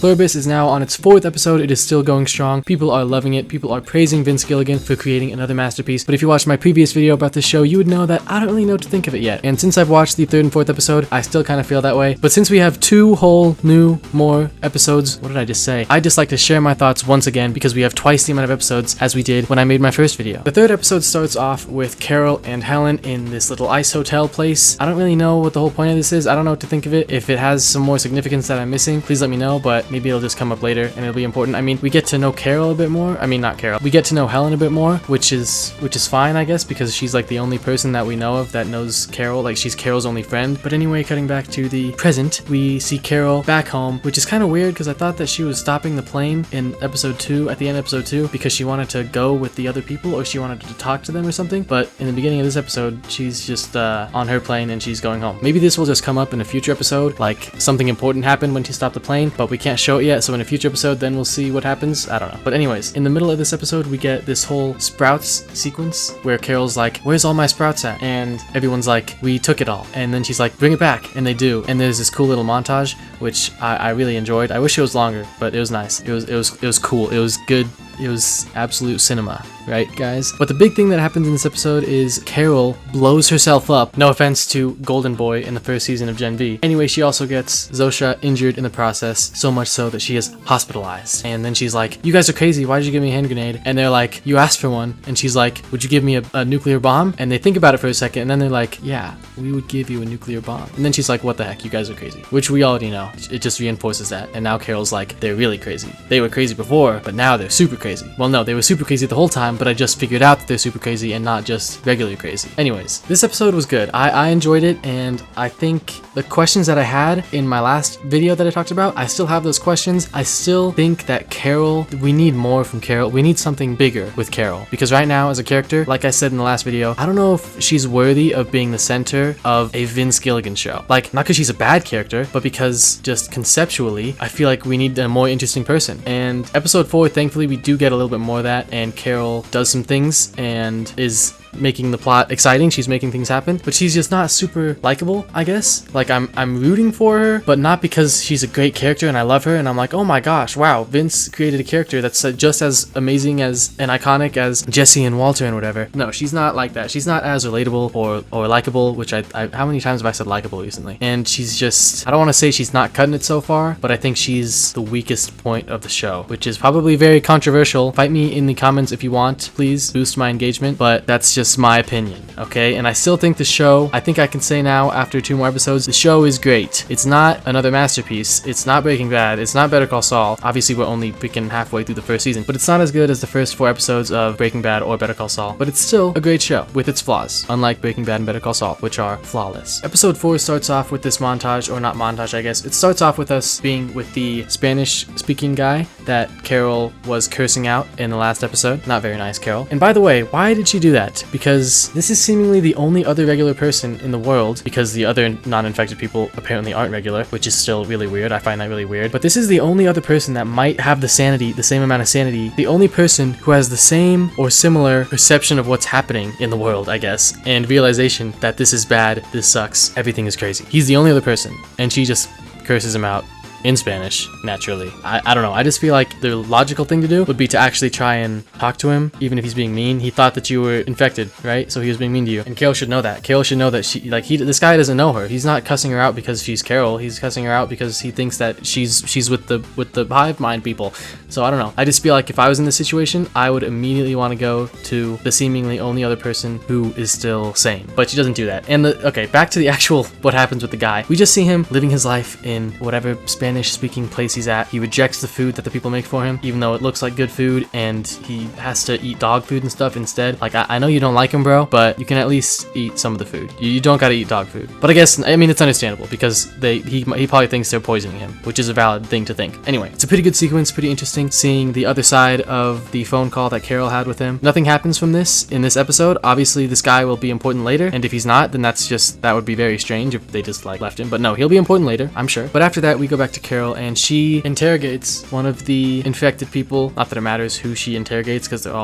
Pluribus is now on its 4th episode. It is still going strong. People are loving it. People are praising Vince Gilligan for creating another masterpiece. But if you watched my previous video about this show, you would know that I don't really know what to think of it yet. And since I've watched the 3rd and 4th episode, I still kind of feel that way. But since we have 2 whole new more episodes, what did I just say? I'd just like to share my thoughts once again because we have twice the amount of episodes as we did when I made my first video. The 3rd episode starts off with Carol and Helen in this little ice hotel place. I don't really know what the whole point of this is. I don't know what to think of it. If it has some more significance that I'm missing, please let me know, but maybe it'll just come up later and it'll be important. I mean, we get to know Carol a bit more. I mean, not Carol. We get to know Helen a bit more, which is fine, I guess, because she's like the only person that we know of that knows Carol. Like, she's Carol's only friend. But anyway, cutting back to the present, we see Carol back home, which is kind of weird because I thought that she was stopping the plane in episode 2, at the end of episode 2, because she wanted to go with the other people or she wanted to talk to them or something. But in the beginning of this episode, she's just on her plane and she's going home. Maybe this will just come up in a future episode, like something important happened when she stopped the plane, but we can't show it yet. So in a future episode, then we'll see what happens. I don't know. But anyways, in the middle of this episode, we get this whole sprouts sequence where Carol's like, where's all my sprouts at? And everyone's like, we took it all. And then she's like, bring it back. And they do. And there's this cool little montage, which I really enjoyed. I wish it was longer, but it was nice. It was cool. It was good. It was absolute cinema, right, guys? But the big thing that happens in this episode is Carol blows herself up. No offense to Golden Boy in the first season of Gen V. Anyway, she also gets Zosha injured in the process, so much so that she is hospitalized. And then she's like, you guys are crazy. Why did you give me a hand grenade? And they're like, you asked for one. And she's like, would you give me a nuclear bomb? And they think about it for a second, and then they're like, yeah, we would give you a nuclear bomb. And then she's like, what the heck? You guys are crazy. Which we already know. It just reinforces that. And now Carol's like, they're really crazy. They were crazy before, but now they're super crazy. Well, no, they were super crazy the whole time, but I just figured out that they're super crazy and not just regularly crazy. Anyways, this episode was good. I enjoyed it, and I think the questions that I had in my last video that I talked about, I still have those questions. I still think that Carol, we need more from Carol. We need something bigger with Carol, because right now as a character, like I said in the last video, I don't know if she's worthy of being the center of a Vince Gilligan show. Like, not because she's a bad character, but because just conceptually, I feel like we need a more interesting person. And episode 4, thankfully, we do get a little bit more of that, and Carol does some things and is making the plot exciting. She's making things happen, but she's just not super likable, I guess. Like, I'm rooting for her, but not because she's a great character and I love her and I'm like, oh my gosh, wow, Vince created a character that's just as amazing as and iconic as Jesse and Walter and whatever. No, she's not like that. She's not as relatable or likable, which I how many times have I said likable recently? And she's just, I don't want to say she's not cutting it so far, but I think she's the weakest point of the show, which is probably very controversial. Fight me in the comments if you want, please boost my engagement, but that's just my opinion, okay? And I still think the show, I think I can say now after 2 more episodes, the show is great. It's not another masterpiece. It's not Breaking Bad. It's not Better Call Saul. Obviously, we're only freaking halfway through the first season, but it's not as good as the first 4 episodes of Breaking Bad or Better Call Saul, but it's still a great show with its flaws, unlike Breaking Bad and Better Call Saul, which are flawless. Episode 4 starts off with this montage, or not montage, I guess. It starts off with us being with the Spanish-speaking guy that Carol was cursing out in the last episode. Not very nice, Carol. And by the way, why did she do that? Because this is seemingly the only other regular person in the world, because the other non-infected people apparently aren't regular, which is still really weird. I find that really weird. But this is the only other person that might have the sanity, the same amount of sanity, the only person who has the same or similar perception of what's happening in the world, I guess, and realization that this is bad, this sucks, everything is crazy. He's the only other person, and she just curses him out in Spanish, naturally. I don't know. I just feel like the logical thing to do would be to actually try and talk to him, even if he's being mean. He thought that you were infected, right? So he was being mean to you. And Carol should know that. Carol should know that this guy doesn't know her. He's not cussing her out because she's Carol. He's cussing her out because he thinks that she's with the hive mind people. So I don't know. I just feel like if I was in this situation, I would immediately want to go to the seemingly only other person who is still sane. But she doesn't do that. And okay, back to the actual what happens with the guy. We just see him living his life in whatever Spanish-speaking place he's at. He rejects the food that the people make for him, even though it looks like good food, and he has to eat dog food and stuff instead. Like, I know you don't like him, bro, but you can at least eat some of the food. You don't gotta eat dog food. But I mean, it's understandable because he probably thinks they're poisoning him, which is a valid thing to think. Anyway, it's a pretty good sequence, pretty interesting, seeing the other side of the phone call that Carol had with him. Nothing happens from this in this episode. Obviously, this guy will be important later, and if he's not, then that would be very strange if they just left him. But no, he'll be important later, I'm sure. But after that, we go back to to Carol, and she interrogates one of the infected people. Not that it matters who she interrogates, because they're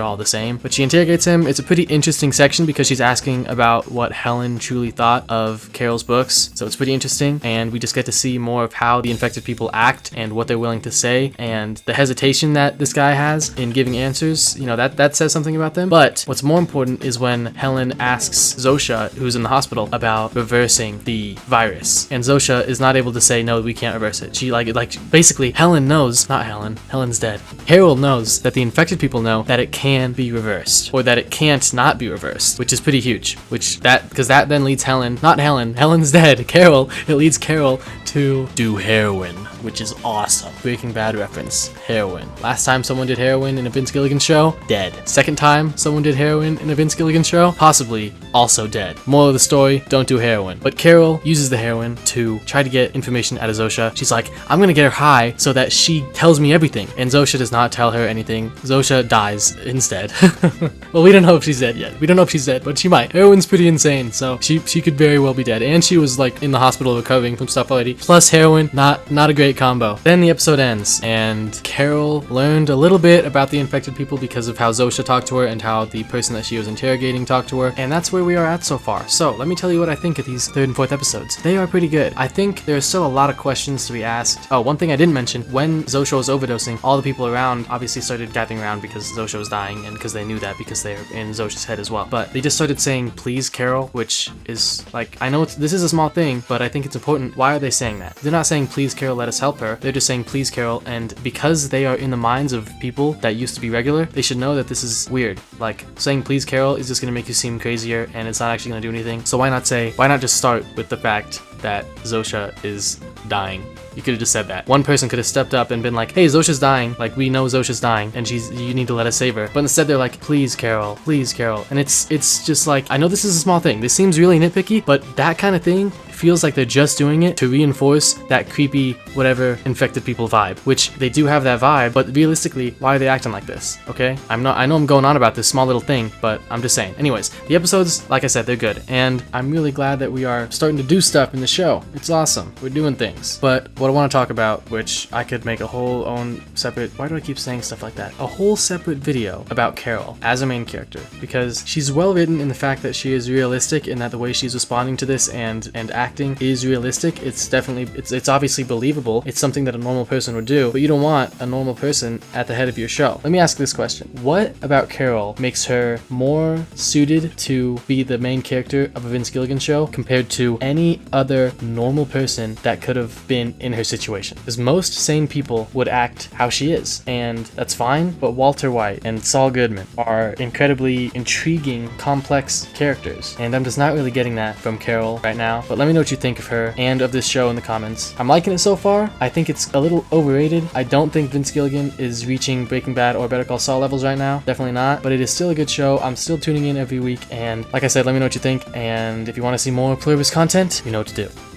all the same. But she interrogates him. It's a pretty interesting section because she's asking about what Helen truly thought of Carol's books. So it's pretty interesting, and we just get to see more of how the infected people act and what they're willing to say, and the hesitation that this guy has in giving answers. You know, that says something about them. But what's more important is when Helen asks Zosha, who's in the hospital, about reversing the virus, and Zosha is not able to say, no, we can't reverse it. She like basically Helen knows, not Helen, Helen's dead. Carol knows that the infected people know that it can be reversed, or that it can't not be reversed, which is pretty huge. Because that then leads Helen's dead. Carol, it leads Carol to do heroin, which is awesome. Breaking Bad reference, heroin. Last time someone did heroin in a Vince Gilligan show, dead. Second time someone did heroin in a Vince Gilligan show, possibly also dead. Moral of the story, don't do heroin. But Carol uses the heroin to try to get information out of Zosha. She's like, I'm gonna get her high so that she tells me everything. And Zosha does not tell her anything. Zosha dies instead. Well, we don't know if she's dead yet. We don't know if she's dead, but she might. Heroin's pretty insane, so she could very well be dead. And she was like in the hospital recovering from stuff already. Plus heroin, not a great combo. Then the episode ends, and Carol learned a little bit about the infected people because of how Zosha talked to her and how the person that she was interrogating talked to her, and that's where we are at so far. So let me tell you what I think of these third and fourth episodes. They are pretty good. I think there's still a lot of questions to be asked. Oh, one thing I didn't mention, when Zosha was overdosing, all the people around obviously started gathering around because Zosha was dying, and because they knew that because they're in Zosha's head as well. But they just started saying, please, Carol, which is like, I know this is a small thing, but I think it's important. Why are they saying that? They're not saying, please, Carol, let us help her. They're just saying, please, Carol, and because they are in the minds of people that used to be regular, they should know that this is weird. Like, saying please, Carol is just gonna make you seem crazier, and it's not actually gonna do anything. So why not just start with the fact that Zosha is dying? You could have just said that. One person could have stepped up and been like, hey, Zosha's dying. Like, we know Zosha's dying, and you need to let us save her. But instead they're like, please, Carol, please, Carol. And it's just like, I know this is a small thing. This seems really nitpicky, but that kind of thing feels like they're just doing it to reinforce that creepy, whatever, infected people vibe, which they do have that vibe, but realistically, why are they acting like this? Okay? I know I'm going on about this small little thing, but I'm just saying. Anyways, the episodes, like I said, they're good, and I'm really glad that we are starting to do stuff in the show. It's awesome. We're doing things. But what I want to talk about, which I could make a whole own separate, why do I keep saying stuff like that? A whole separate video about Carol as a main character, because she's well written in the fact that she is realistic in that the way she's responding to this and acting is realistic. It's obviously believable. It's something that a normal person would do, but you don't want a normal person at the head of your show. Let me ask this question. What about Carol makes her more suited to be the main character of a Vince Gilligan show compared to any other normal person that could have been in her situation? Because most sane people would act how she is, and that's fine, but Walter White and Saul Goodman are incredibly intriguing, complex characters, and I'm just not really getting that from Carol right now. But let me know what you think of her and of this show in the comments. I'm liking it so far. I think it's a little overrated. I don't think Vince Gilligan is reaching Breaking Bad or Better Call Saul levels right now. Definitely not, but it is still a good show. I'm still tuning in every week, and like I said, let me know what you think, and if you want to see more Pluribus content, you know what to do.